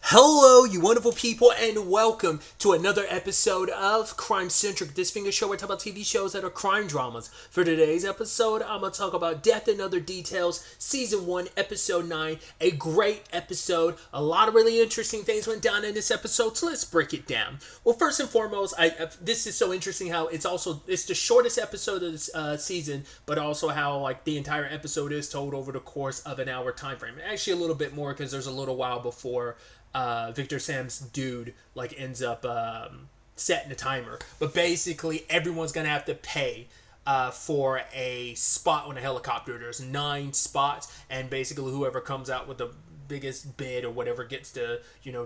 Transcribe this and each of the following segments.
Hello, you wonderful people, and welcome to another episode of Centric. This being a show where I talk about TV shows that are crime dramas. For today's episode, I'm going to talk about Death and Other Details, Season 1, Episode 9. A great episode. A lot of really interesting things went down in this episode, so let's break it down. Well, first and foremost, this is so interesting how it's the shortest episode of this season, but also how like the entire episode is told over the course of an hour time frame. Actually, a little bit more because there's a little while before Victor Sam's dude like ends up setting a timer. But basically, everyone's gonna have to pay for a spot on a helicopter. There's 9 spots, and basically whoever comes out with the biggest bid or whatever gets to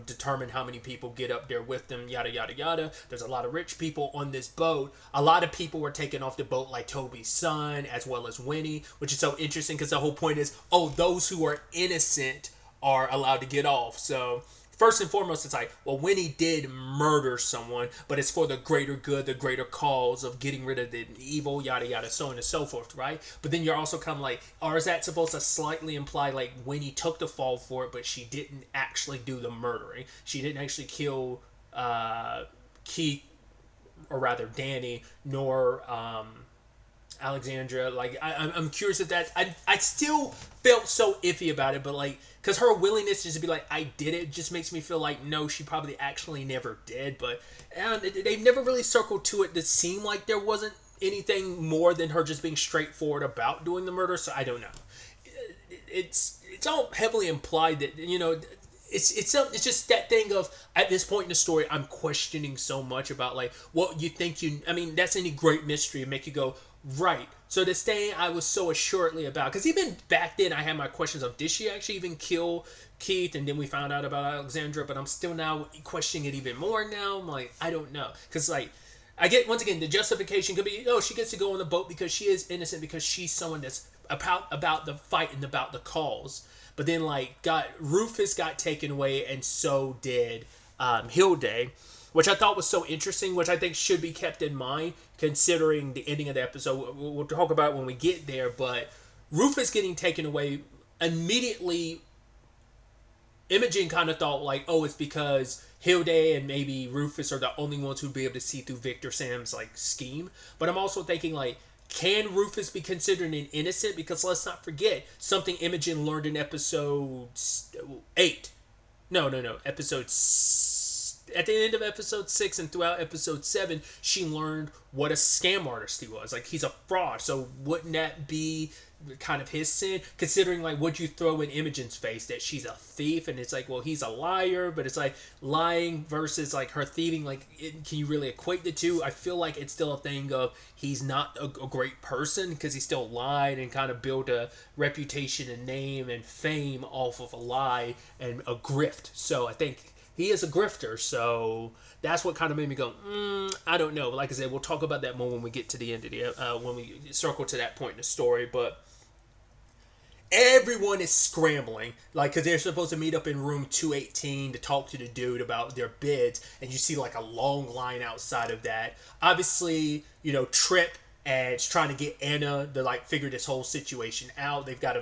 determine how many people get up there with them. Yada yada yada. There's a lot of rich people on this boat. A lot of people were taken off the boat, like Toby's son as well as Winnie, which is so interesting because the whole point is, those who are innocent are allowed to get off. So first and foremost, it's like, well, Winnie did murder someone, but it's for the greater good, the greater cause of getting rid of the evil, yada yada, so on and so forth, right? But then you're also kind of like, or is that supposed to slightly imply like Winnie took the fall for it, but she didn't actually do the murdering? She didn't actually kill Keith, or rather Danny, nor Alexandra. Like, I'm curious if that. I still felt so iffy about it, but like, because her willingness just to be like, I did it, just makes me feel like, no, she probably actually never did. But they've never really circled to it to seem like there wasn't anything more than her just being straightforward about doing the murder. So I don't know. It's all heavily implied that it's just that thing of, at this point in the story, I'm questioning so much about like what you think that's any great mystery and make you go, right. So this thing I was so assuredly about, because even back then I had my questions of, did she actually even kill Keith? And then we found out about Alexandra, but I'm still now questioning it even more now. I'm like, I don't know. Because like, I get, once again, the justification could be, she gets to go on the boat because she is innocent, because she's someone that's about the fight and about the cause. But then like, Rufus got taken away, and so did Hilde, which I thought was so interesting, which I think should be kept in mind considering the ending of the episode. We'll talk about it when we get there, but Rufus getting taken away, immediately Imogen kind of thought like, it's because Hilde and maybe Rufus are the only ones who'd be able to see through Victor Sam's like scheme. But I'm also thinking like, can Rufus be considered an innocent? Because let's not forget something Imogen learned in episode 8. No. At the end of episode 6 and throughout episode 7, she learned what a scam artist he was. Like, he's a fraud. So wouldn't that be kind of his sin? Considering, like, what you throw in Imogen's face, that she's a thief, and it's like, well, he's a liar, but it's like lying versus, like, her thieving. Like, can you really equate the two? I feel like it's still a thing of he's not a great person because he still lied and kind of built a reputation and name and fame off of a lie and a grift. So I think he is a grifter, so that's what kind of made me go, I don't know. Like I said, we'll talk about that more when we get to the end of the when we circle to that point in the story. But everyone is scrambling, like, because they're supposed to meet up in room 218 to talk to the dude about their bids, and you see like a long line outside of that. Obviously, Trip and trying to get Anna to like figure this whole situation out. They've got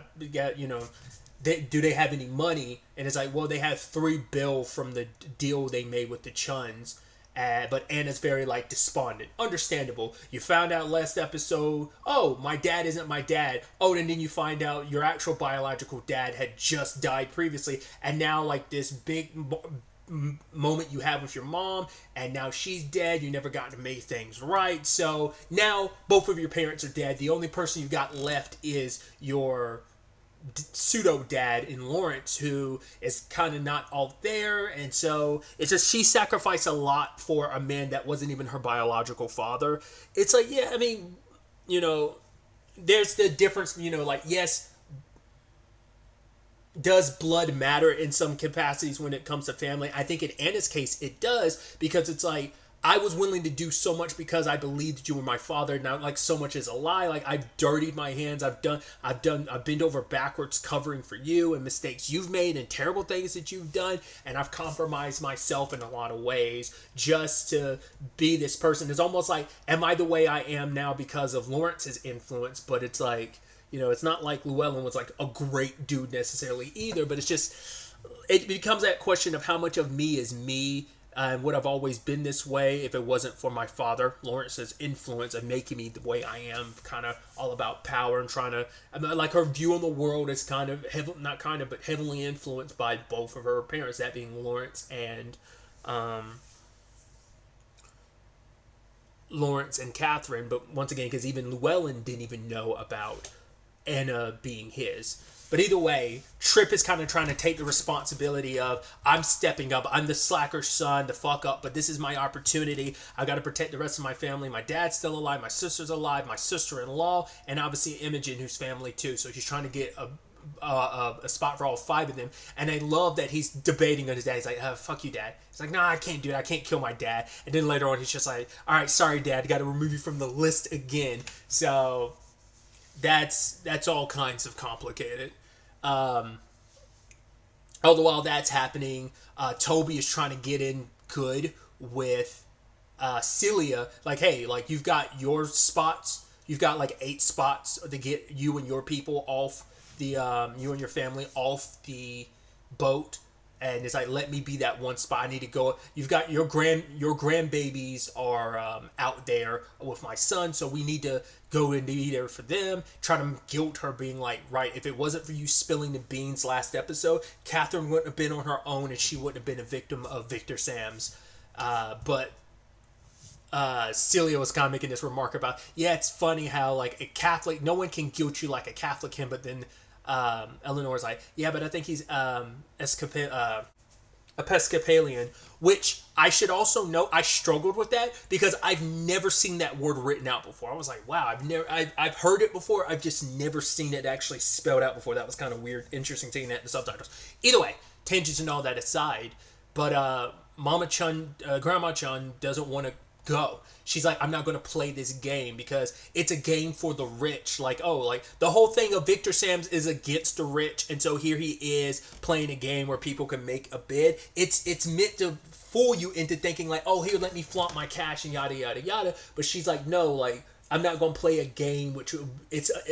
do they have any money? And it's like, well, they have $3 billion from the deal they made with the Chuns. But Anna's very, like, despondent. Understandable. You found out last episode, my dad isn't my dad. And then you find out your actual biological dad had just died previously. And now, like, this big moment you have with your mom, and now she's dead. You never got to make things right. So now both of your parents are dead. The only person you got left is your pseudo dad in Lawrence, who is kind of not all there. And so it's just, she sacrificed a lot for a man that wasn't even her biological father. It's like, yeah, there's the difference, like, yes, does blood matter in some capacities when it comes to family? I think in Anna's case it does, because it's like, I was willing to do so much because I believed that you were my father. Now, like, so much is a lie. Like, I've dirtied my hands. I've bent over backwards covering for you and mistakes you've made and terrible things that you've done. And I've compromised myself in a lot of ways just to be this person. It's almost like, am I the way I am now because of Lawrence's influence? But it's like, it's not like Llewellyn was like a great dude necessarily either, but it's just, it becomes that question of how much of me is me and would I've always been this way if it wasn't for my father, Lawrence's influence of making me the way I am, kind of all about power and trying to, I mean, like her view on the world is kind of, not kind of, but heavily influenced by both of her parents, that being Lawrence and Catherine, but once again, because even Llewellyn didn't even know about Anna being his. But either way, Trip is kind of trying to take the responsibility of, I'm stepping up. I'm the slacker son, the fuck up, but this is my opportunity. I got to protect the rest of my family. My dad's still alive. My sister's alive. My sister-in-law, and obviously Imogen, who's family too. So he's trying to get a spot for all five of them. And I love that he's debating on his dad. He's like, fuck you, dad. He's like, nah, I can't do it. I can't kill my dad. And then later on, he's just like, all right, sorry, dad. Got to remove you from the list again. So that's all kinds of complicated. All the while that's happening, Toby is trying to get in good with Celia. Like, hey, like you've got your spots. You've got like 8 spots to get you and your people off the you and your family off the boat. And it's like, let me be that one spot. I need to go. You've got your grandbabies are out there with my son, so we need to go and be there for them. Try to guilt her, being like, right, if it wasn't for you spilling the beans last episode, Catherine wouldn't have been on her own, and she wouldn't have been a victim of Victor Sam's. But Celia was kind of making this remark about, yeah, it's funny how like a Catholic, no one can guilt you like a Catholic can, but then Eleanor's like, yeah, but I think he's Episcopalian, which I should also note, I struggled with that because I've never seen that word written out before. I was like, wow, I've heard it before, I've just never seen it actually spelled out before. That was kind of weird, interesting seeing that in the subtitles. Either way, tangents and all that aside, but Grandma Chun doesn't want to go. She's like, I'm not going to play this game because it's a game for the rich. Like, oh, like the whole thing of Victor Sam's is against the rich, and so here he is playing a game where people can make a bid. It's meant to fool you into thinking like, oh, here, let me flaunt my cash and yada yada yada. But she's like, no, like I'm not going to play a game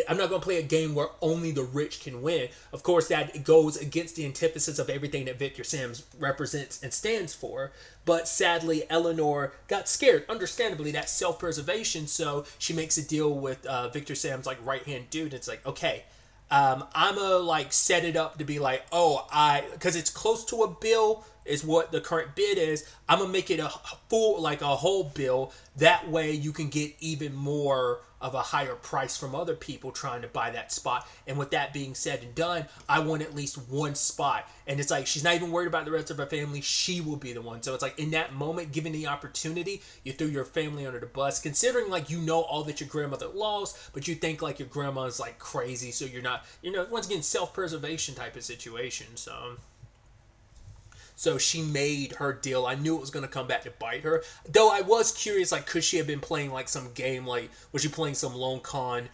I'm not going to play a game where only the rich can win. Of course, that goes against the antithesis of everything that Victor Sam's represents and stands for. But sadly, Eleanor got scared. Understandably, that's self-preservation. So she makes a deal with Victor Sam's like right-hand dude. It's like, okay, I'm gonna like set it up to be like, because it's close to a bill is what the current bid is. I'm gonna make it a full, like a whole bill. That way you can get even more of a higher price from other people trying to buy that spot. And with that being said and done, I want at least one spot. And it's like, she's not even worried about the rest of her family. She will be the one. So it's like, in that moment, given the opportunity, you threw your family under the bus, considering like, you know, all that your grandmother lost, but you think like your grandma's like crazy. So you're not, once again, self-preservation type of situation. So she made her deal. I knew it was going to come back to bite her. Though I was curious, like, could she have been playing, like, some game? Like, was she playing some lone con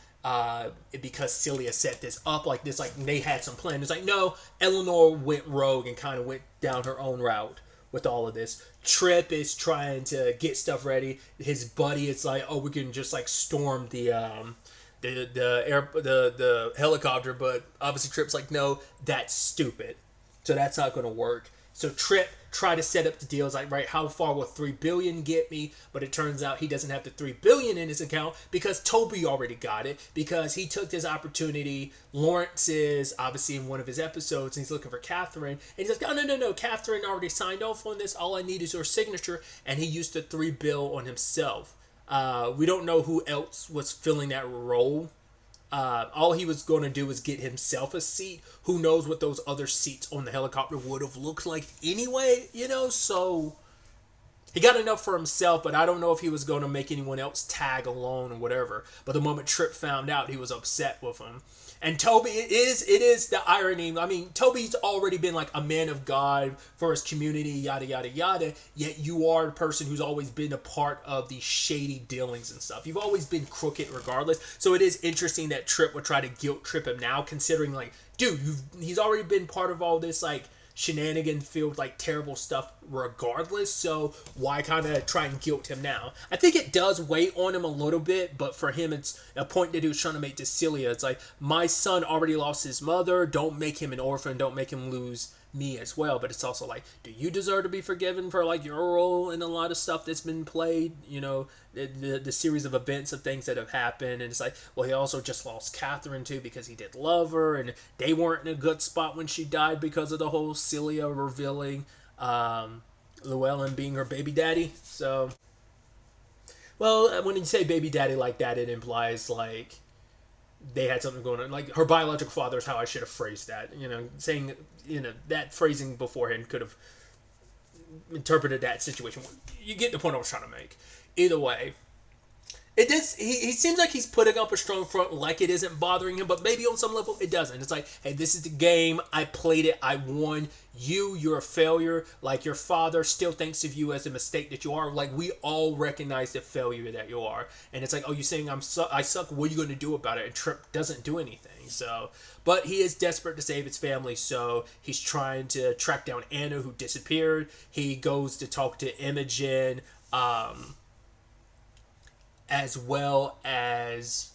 because Celia set this up like this? Like, they had some plan. It's like, no, Eleanor went rogue and kind of went down her own route with all of this. Trip is trying to get stuff ready. His buddy is like, oh, we can just, like, storm the helicopter. But obviously Trip's like, no, that's stupid. So that's not going to work. So Trip tried to set up the deal. It's like, right, how far will $3 billion get me? But it turns out he doesn't have the $3 billion in his account because Toby already got it, because he took this opportunity. Lawrence is obviously in one of his episodes and he's looking for Catherine. And he's like, oh, no, Catherine already signed off on this. All I need is her signature. And he used the $3 billion on himself. We don't know who else was filling that role. All he was going to do was get himself a seat. Who knows what those other seats on the helicopter would have looked like anyway, so he got enough for himself, but I don't know if he was going to make anyone else tag along or whatever. But the moment Trip found out, he was upset with him. And Toby, it is the irony. I mean, Toby's already been like a man of God for his community, yada, yada, yada. Yet you are a person who's always been a part of these shady dealings and stuff. You've always been crooked regardless. So it is interesting that Trip would try to guilt trip him now, considering like, dude, he's already been part of all this like shenanigan filled like terrible stuff regardless, so why kind of try and guilt him now? I think it does weigh on him a little bit, but for him it's a point that he was trying to make to Celia. It's like, my son already lost his mother, don't make him an orphan, don't make him lose me as well. But it's also like, do you deserve to be forgiven for like your role in a lot of stuff that's been played? You know, the series of events of things that have happened. And it's like, well, he also just lost Catherine too because he did love her, and they weren't in a good spot when she died because of the whole Celia revealing Llewellyn being her baby daddy. So, well, when you say baby daddy like that, it implies like they had something going on. Like her biological father is how I should have phrased that. You know, saying, you know, that phrasing beforehand could have interpreted that situation. You get the point I was trying to make. Either way, it does. He seems like he's putting up a strong front, like it isn't bothering him, but maybe on some level it doesn't. It's like, hey, this is the game. I played it. I won. You're a failure. Like your father still thinks of you as a mistake that you are. Like we all recognize the failure that you are, and it's like, oh, you're saying I suck. What are you going to do about it? And Trip doesn't do anything. So, but he is desperate to save his family, so he's trying to track down Anna, who disappeared. He goes to talk to Imogen. As well as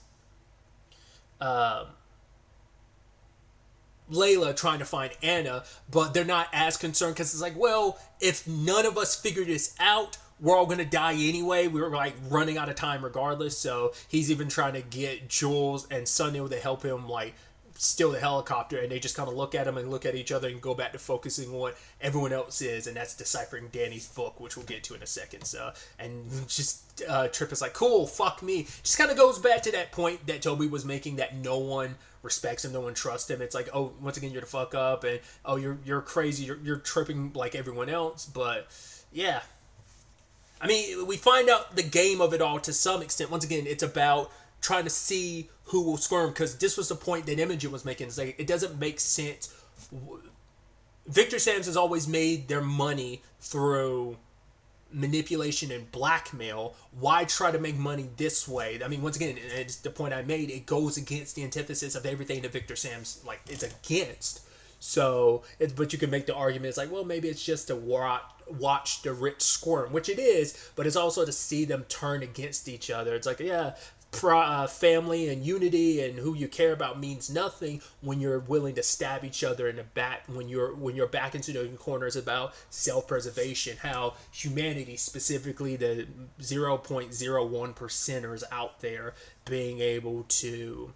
Layla trying to find Anna, but they're not as concerned because it's like, well, if none of us figure this out, we're all gonna die anyway. We were like running out of time regardless. So he's even trying to get Jules and Sunil to help him like steal the helicopter, and they just kind of look at him and look at each other and go back to focusing on what everyone else is, and that's deciphering Danny's book, which we'll get to in a second. So, and just Trip is like, cool, fuck me. Just kind of goes back to that point that Toby was making, that no one respects him, no one trusts him. It's like, oh, once again, you're the fuck up, and oh, you're crazy, you're tripping like everyone else. But yeah, I mean, we find out the game of it all to some extent. Once again, it's about trying to see who will squirm, because this was the point that Imogen was making. It's like, it doesn't make sense. Victor Sams has always made their money through manipulation and blackmail. Why try to make money this way? I mean, once again, it's the point I made. It goes against the antithesis of everything that Victor Sams like is against. So, but you can make the argument, it's like, well, maybe it's just to watch the rich squirm, which it is, but it's also to see them turn against each other. It's like, yeah, family and unity and who you care about means nothing when you're willing to stab each other in the back, when you're back into the corners about self-preservation, how humanity, specifically the 0.01%ers out there, being able to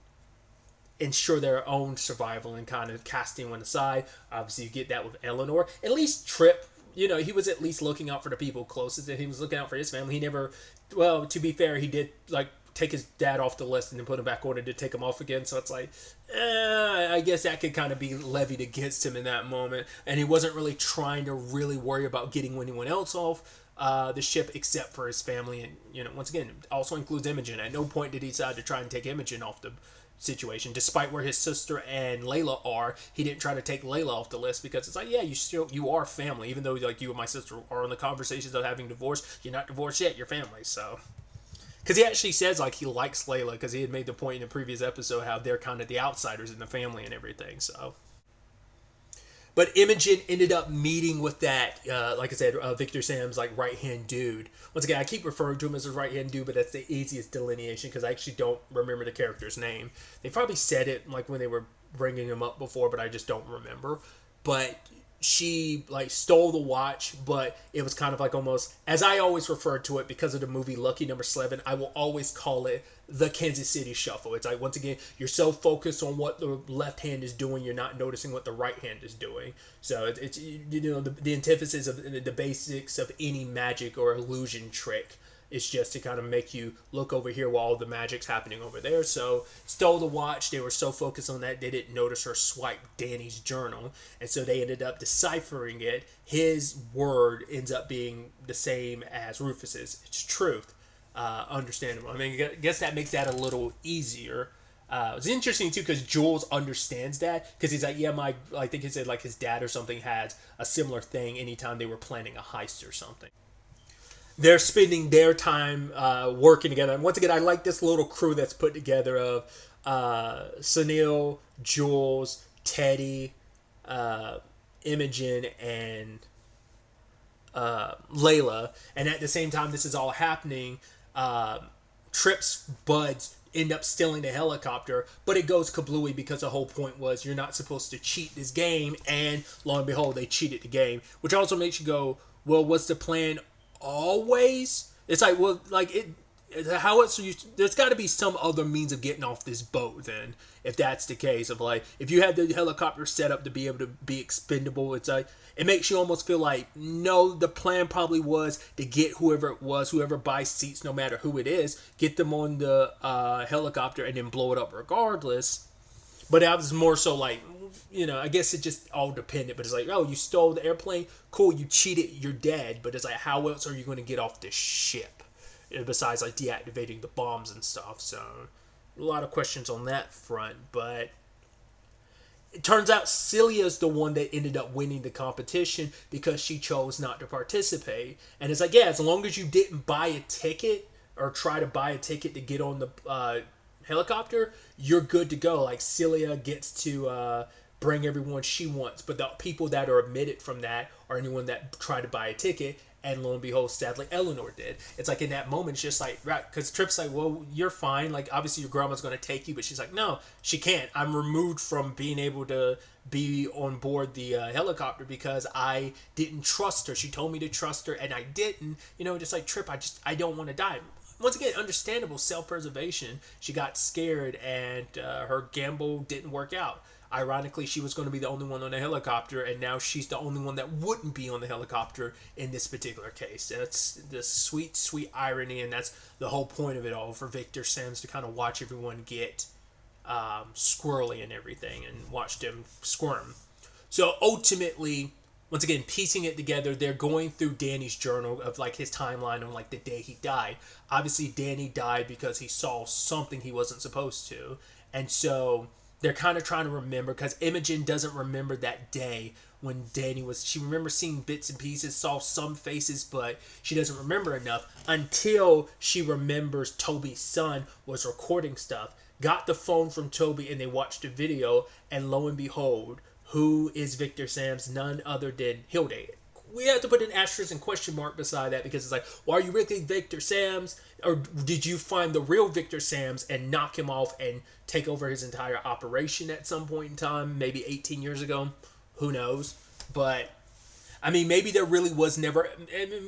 ensure their own survival and kind of casting one aside. Obviously you get that with Eleanor. At least Trip, you know, he was at least looking out for the people closest to him. He was looking out for his family. He never, well, to be fair, he did like take his dad off the list and then put him back on and to take him off again. So it's like, I guess that could kind of be levied against him in that moment. And he wasn't really trying to really worry about getting anyone else off the ship except for his family. And, you know, once again, also includes Imogen. At no point did he decide to try and take Imogen off the situation. Despite where his sister and Layla are, he didn't try to take Layla off the list, because it's like, yeah, you are family. Even though like you and my sister are in the conversations of having divorce, you're not divorced yet, you're family. So, because he actually says like he likes Layla, because he had made the point in the previous episode how they're kind of the outsiders in the family and everything. So, but Imogen ended up meeting with that, like I said, Victor Sam's like right-hand dude. Once again, I keep referring to him as his right-hand dude, but that's the easiest delineation because I actually don't remember the character's name. They probably said it like when they were bringing him up before, but I just don't remember. But she like stole the watch, but it was kind of like almost, as I always referred to it because of the movie Lucky Number 7, I will always call it the Kansas City Shuffle. It's like, once again, you're so focused on what the left hand is doing, you're not noticing what the right hand is doing. So it's you know, the antithesis of the basics of any magic or illusion trick. It's just to kind of make you look over here while all the magic's happening over there. So, stole the watch. They were so focused on that, they didn't notice her swipe Danny's journal. And so they ended up deciphering it. His word ends up being the same as Rufus's. It's truth. Understandable. I mean, I guess that makes that a little easier. It's interesting, too, because Jules understands that. Because he's like, yeah, I think he said like his dad or something had a similar thing anytime they were planning a heist or something. They're spending their time working together. And once again, I like this little crew that's put together of Sunil, Jules, Teddy, Imogen, and Layla. And at the same time this is all happening, Trip's buds end up stealing the helicopter, but it goes kablooey because the whole point was you're not supposed to cheat this game, and lo and behold, they cheated the game, which also makes you go, well, what's the plan always? It's like, well, like how else are you? There's got to be some other means of getting off this boat. Then, if that's the case, of like, if you have the helicopter set up to be able to be expendable, it's like it makes you almost feel like no, the plan probably was to get whoever it was, whoever buys seats, no matter who it is, get them on the helicopter and then blow it up regardless. But that was more so like, I guess it just all depended. But it's like, oh, you stole the airplane, cool, you cheated, you're dead. But it's like, how else are you going to get off this ship? Besides like deactivating the bombs and stuff. So a lot of questions on that front, but it turns out Celia's the one that ended up winning the competition because she chose not to participate. And it's like, yeah, as long as you didn't buy a ticket or try to buy a ticket to get on the helicopter, you're good to go. Like, Celia gets to bring everyone she wants, but the people that are omitted from that are anyone that tried to buy a ticket. And lo and behold, sadly, Eleanor did. It's like in that moment, it's just like, right, because Trip's like, well, you're fine. Like, obviously your grandma's going to take you, but she's like, no, she can't. I'm removed from being able to be on board the helicopter because I didn't trust her. She told me to trust her, and I didn't. Just like, Trip, I don't want to die. Once again, understandable self-preservation. She got scared, and her gamble didn't work out. Ironically, she was going to be the only one on the helicopter, and now she's the only one that wouldn't be on the helicopter in this particular case. That's the sweet, sweet irony, and that's the whole point of it all for Victor Sams, to kind of watch everyone get squirrely and everything, and watch them squirm. So ultimately, once again, piecing it together, they're going through Danny's journal of like his timeline on like the day he died. Obviously, Danny died because he saw something he wasn't supposed to, and so they're kind of trying to remember, because Imogen doesn't remember that day when Danny was... She remembers seeing bits and pieces, saw some faces, but she doesn't remember enough until she remembers Toby's son was recording stuff, got the phone from Toby, and they watched the video, and lo and behold, who is Victor Sams? None other than Hilde. We have to put an asterisk and question mark beside that, because it's like, well, are you really Victor Sams? Or did you find the real Victor Sams and knock him off and take over his entire operation at some point in time, maybe 18 years ago? Who knows? But, I mean, maybe there really was never...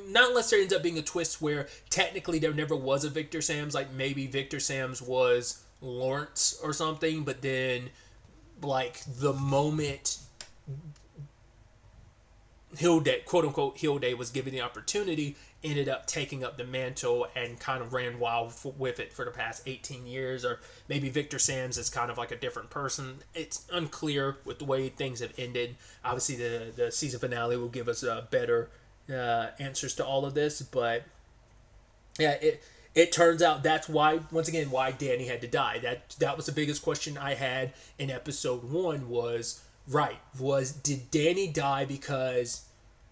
Not unless there ends up being a twist where technically there never was a Victor Sams. Like, maybe Victor Sams was Lawrence or something, but then, like, the moment Hilde, quote-unquote Hilde, was given the opportunity, ended up taking up the mantle and kind of ran wild with it for the past 18 years. Or maybe Victor Sams is kind of like a different person. It's unclear with the way things have ended. Obviously, the season finale will give us better answers to all of this. But yeah, it turns out that's why, once again, why Danny had to die. That was the biggest question I had in episode 1 was, did Danny die because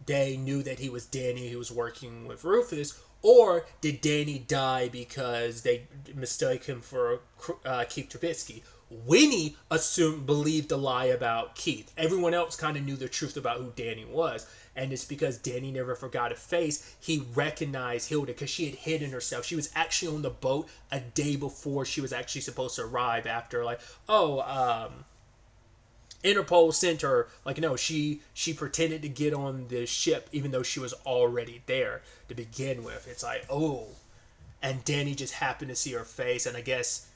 they knew that he was Danny who was working with Rufus, or did Danny die because they mistake him for Keith Trubisky? Winnie believed the lie about Keith. Everyone else kind of knew the truth about who Danny was, and it's because Danny never forgot a face. He recognized Hilda because she had hidden herself. She was actually on the boat a day before she was actually supposed to arrive, after Interpol sent her, she pretended to get on the ship even though she was already there to begin with. It's like, oh, and Danny just happened to see her face, and I guess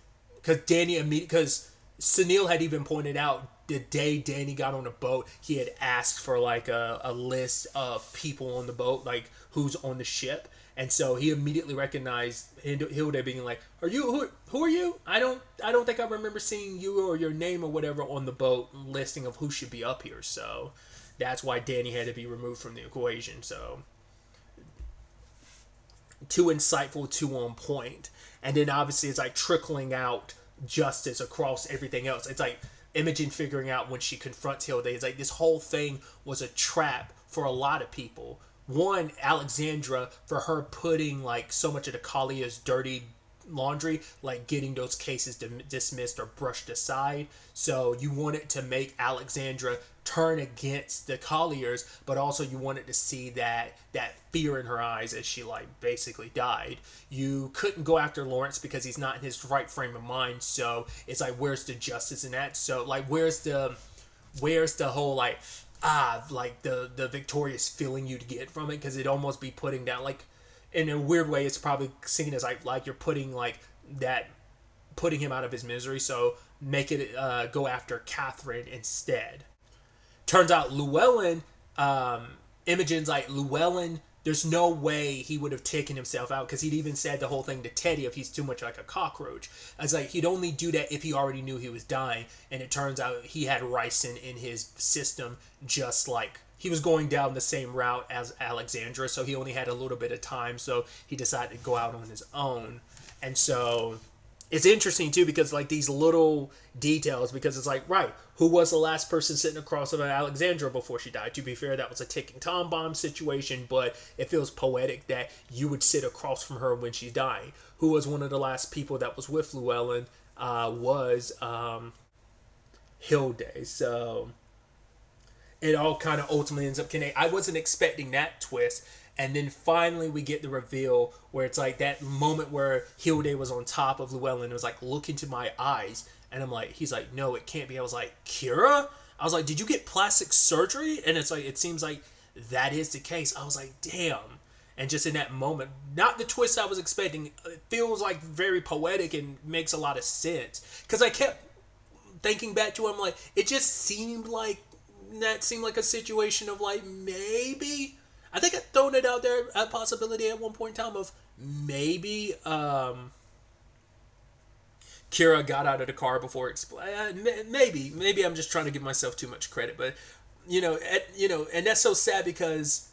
because Sunil had even pointed out the day Danny got on the boat, he had asked for like a list of people on the boat, like who's on the ship. And so he immediately recognized Hilda being like, who are you? I don't think I remember seeing you or your name or whatever on the boat listing of who should be up here. So that's why Danny had to be removed from the equation. So too insightful, too on point. And then obviously it's like trickling out justice across everything else. It's like Imogen figuring out when she confronts Hilda, it's like this whole thing was a trap for a lot of people. One, Alexandra, for her putting like so much of the Kalia's dirty laundry, like getting those cases dismissed or brushed aside. So you wanted to make Alexandra turn against the Colliers, but also you wanted to see that fear in her eyes as she like basically died. You couldn't go after Lawrence because he's not in his right frame of mind. So it's like, where's the justice in that? So like, where's the whole like the victorious feeling you'd get from it? Because it'd almost be putting down, like, in a weird way, it's probably seen as like you're putting like that, putting him out of his misery. So make it go after Catherine instead. Turns out Llewellyn, Imogen's like, Llewellyn, there's no way he would have taken himself out, because he'd even said the whole thing to Teddy if he's too much like a cockroach. I was like, he'd only do that if he already knew he was dying, and it turns out he had ricin in his system, just like he was going down the same route as Alexandra, so he only had a little bit of time, so he decided to go out on his own. And so it's interesting too, because like these little details, because it's like, right, who was the last person sitting across of Alexandra before she died? To be fair, that was a ticking time bomb situation, but it feels poetic that you would sit across from her when she's dying. Who was one of the last people that was with Llewellyn? Was Hilde. So it all kind of ultimately ends up connecting. I wasn't expecting that twist. And then finally we get the reveal where it's like that moment where Hilde was on top of Llewellyn and was like, look into my eyes. And I'm like, he's like, no, it can't be. I was like, Kira? I was like, did you get plastic surgery? And it's like, it seems like that is the case. I was like, damn. And just in that moment, not the twist I was expecting, it feels like very poetic and makes a lot of sense. Because I kept thinking back to it, I'm like, it just seemed like, that seemed like a situation of like, maybe, I think I'd thrown it out there, a possibility at one point in time of maybe Kira got out of the car before maybe I'm just trying to give myself too much credit, but and that's so sad because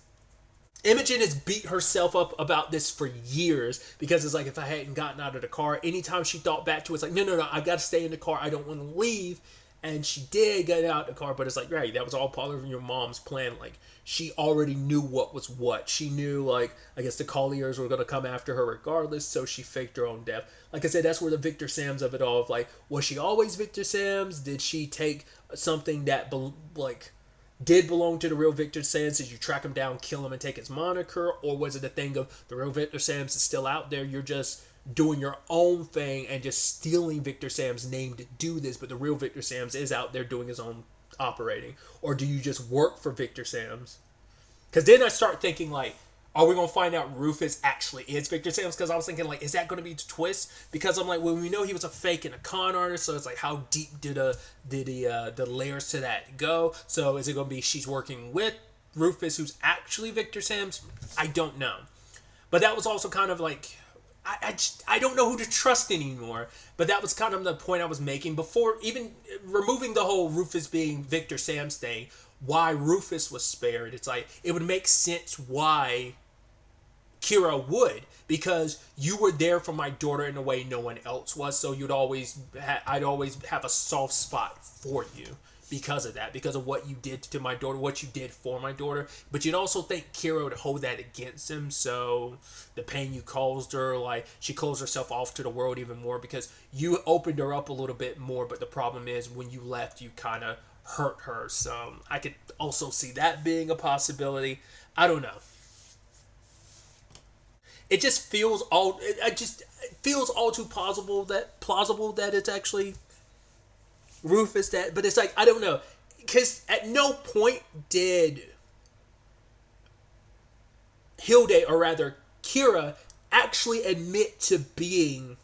Imogen has beat herself up about this for years, because it's like, if I hadn't gotten out of the car, anytime she thought back to it, it's like, no, I got to stay in the car, I don't want to leave. And she did get out of the car, but it's like, right, that was all part of your mom's plan. Like, she already knew what was what. She knew, like, I guess the Colliers were going to come after her regardless, so she faked her own death. Like I said, that's where the Victor Sams of it all, of like, was she always Victor Sams? Did she take something that, did belong to the real Victor Sams? Did you track him down, kill him, and take his moniker? Or was it a thing of the real Victor Sams is still out there, you're just doing your own thing and just stealing Victor Sam's name to do this, but the real Victor Sams is out there doing his own operating? Or do you just work for Victor Sams? Because then I start thinking, like, are we going to find out Rufus actually is Victor Sams? Because I was thinking, like, is that going to be the twist? Because I'm like, well, we know he was a fake and a con artist, so it's like, how deep did the layers to that go? So is it going to be she's working with Rufus, who's actually Victor Sams? I don't know. But that was also kind of like, I don't know who to trust anymore. But that was kind of the point I was making before, even removing the whole Rufus being Victor Sams thing, why Rufus was spared. It's like, it would make sense why Kira would, because you were there for my daughter in a way no one else was, so I'd always have a soft spot for you because of that, because of what you did to my daughter, what you did for my daughter. But you'd also think Kira would hold that against him, so the pain you caused her, like, she closed herself off to the world even more because you opened her up a little bit more, but the problem is when you left, you kind of hurt her. So I could also see that being a possibility. I don't know. It just feels all too plausible that it's actually Rufus that, but it's like, I don't know, because at no point did Hilde, or rather Kira, actually admit to being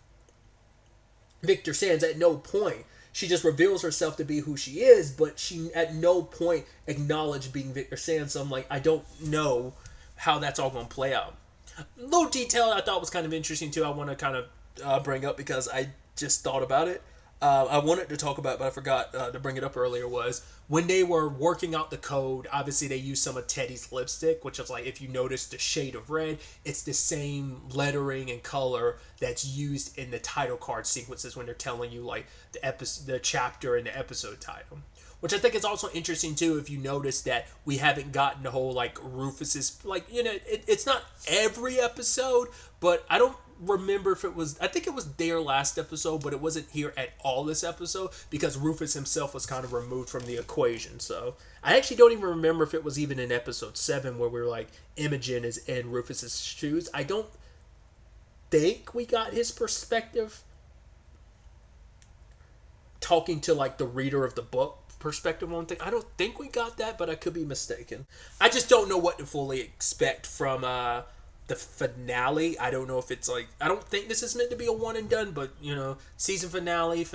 Victor Sams. At no point. She just reveals herself to be who she is, but she at no point acknowledged being Victor Sams. So I'm like, I don't know how that's all going to play out. A little detail I thought was kind of interesting too, I want to kind of bring up because I just thought about it. I wanted to talk about it, but I forgot to bring it up earlier, was when they were working out the code, obviously they used some of Teddy's lipstick, which is like, if you notice the shade of red, it's the same lettering and color that's used in the title card sequences when they're telling you like the chapter and the episode title. Which I think is also interesting too, if you notice that we haven't gotten the whole like Rufus's, like, it's not every episode, but I don't remember if it was. I think it was their last episode, but it wasn't here at all this episode because Rufus himself was kind of removed from the equation. So I actually don't even remember if it was even in episode 7 where we were like Imogen is in Rufus's shoes. I don't think we got his perspective talking to like the reader of the book perspective on thing. I don't think we got that, but I could be mistaken. I just don't know what to fully expect from the finale. I don't know if it's like, I don't think this is meant to be a one and done, but you know, season finale.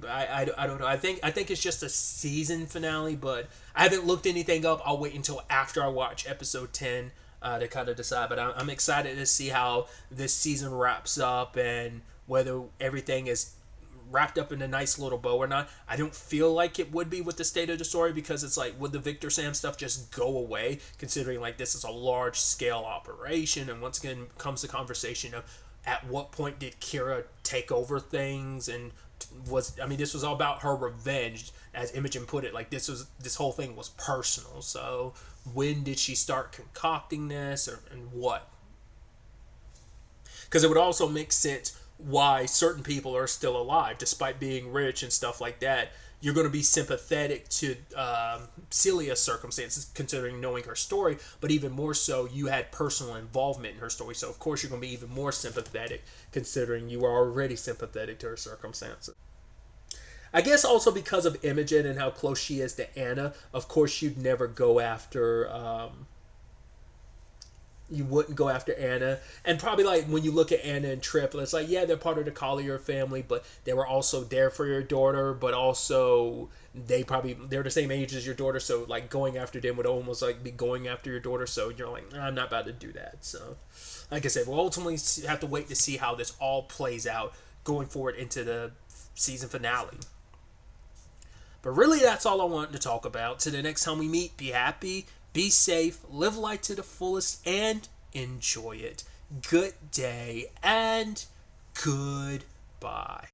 I don't know. I think it's just a season finale, but I haven't looked anything up. I'll wait until after I watch episode 10 to kind of decide. But I'm excited to see how this season wraps up and whether everything is wrapped up in a nice little bow or not. I don't feel like it would be with the state of the story because it's like, would the Victor Sam stuff just go away considering like this is a large scale operation? And once again comes the conversation of at what point did Kira take over things, and this was all about her revenge, as Imogen put it. Like this whole thing was personal. So when did she start concocting this, and what? Because it would also make sense why certain people are still alive despite being rich and stuff like that. You're going to be sympathetic to Celia's circumstances considering knowing her story, but even more so you had personal involvement in her story, so of course you're going to be even more sympathetic considering you were already sympathetic to her circumstances. I guess also because of Imogen and how close she is to Anna, of course you'd never go after you wouldn't go after Anna. And probably like when you look at Anna and Trip, it's like, yeah, they're part of the Collier family, but they were also there for your daughter, but also they're the same age as your daughter, so like going after them would almost like be going after your daughter, so you're like, I'm not about to do that. So like I said, we'll ultimately have to wait to see how this all plays out going forward into the season finale. But really, that's all I wanted to talk about. Till the next time we meet, be happy, be safe, live life to the fullest, and enjoy it. Good day and goodbye.